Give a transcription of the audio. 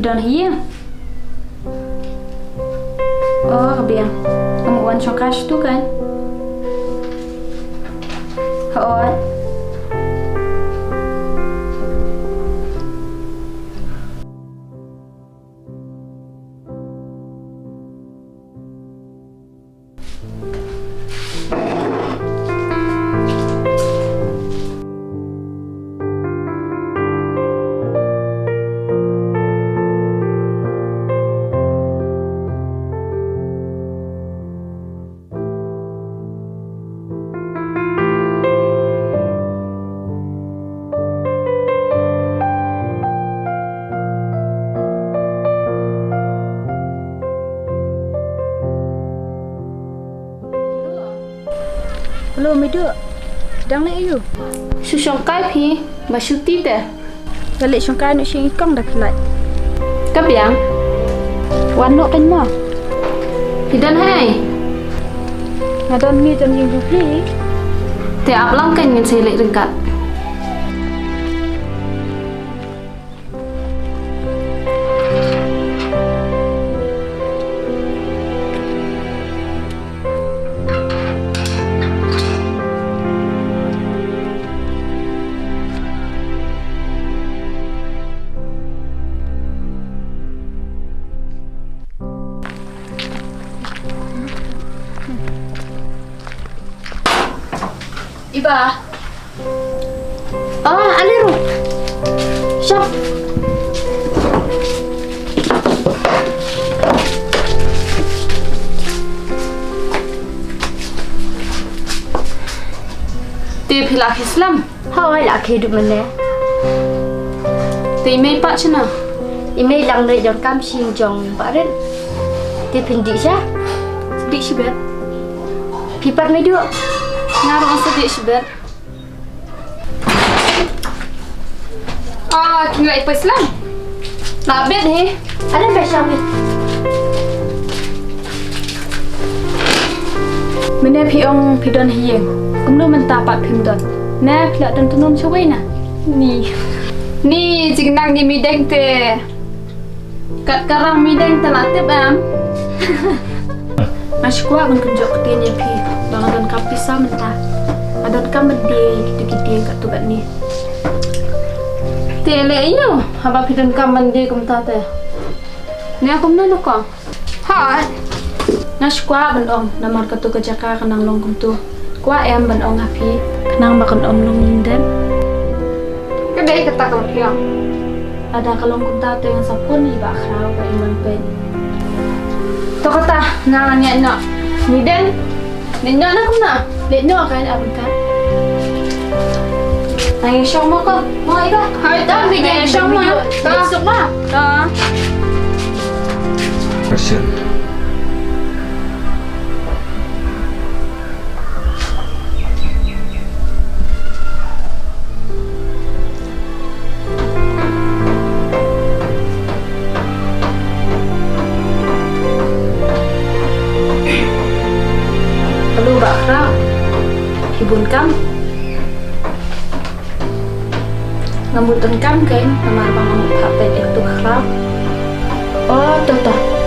Pidon hiang. Oh, kebiang. Kamu wan chokash tu kan? Hoon. Hello, mấy đứa. Đang lấy yêu. Su shong kai phi, ma su ti te. Và lệ trong cái nó sẽ cong đặt lại. Kebiang. Wan nọ canh mò. Pidon hai. Mà đòn nghi tầm nhìn được phi. Te ap lang kan ngin sei lek rengkat. Iba. Oh, aliru. Siap. Ti philak Islam. Thôi là khi được mình nè. Ti mei pak chana. Email lang lấy dòng cam xin dòng bả đến. Thì phình đi xa. Di sibet. Pipat mấy đứa. Ngarong sa di sibet. Ah, kinlai pa Islam. Labet he. Ada besok ni. Mene piong pidon hiang. Kumno mentapat pimdon. Na pila dan tunum chawai na. Ni jignang ni mideng te. Kat karang mideng te latip am. Asyikwa kan kunjok ketin ya pi. Bangan kapisa mentah. Adon kam mende gitu-gitu kat tubat ni. Tele iyo, haba pidon kam mende kumta te. Ni aku mno ko. Ha. Nasyikwa bandong namar katu kejaka kanang long kumtu. Kwa em bandong api kanang makan om long linden. Kedai kata kamu piang. Ada kalong kumta te yang sapun iba khrau ka iman pen. To kata na nya na. Niden. Ninyo na kumna. Lenyo kan abun kan. Ay syong mo ko. Mo iba. Hay ta bigyan syong mo. Besok na. Ta. Persen. Perlu bakra. Hibun kam. Ngambutan kam kan namar bang ngamut hapet itu khrau. Oh, tuh.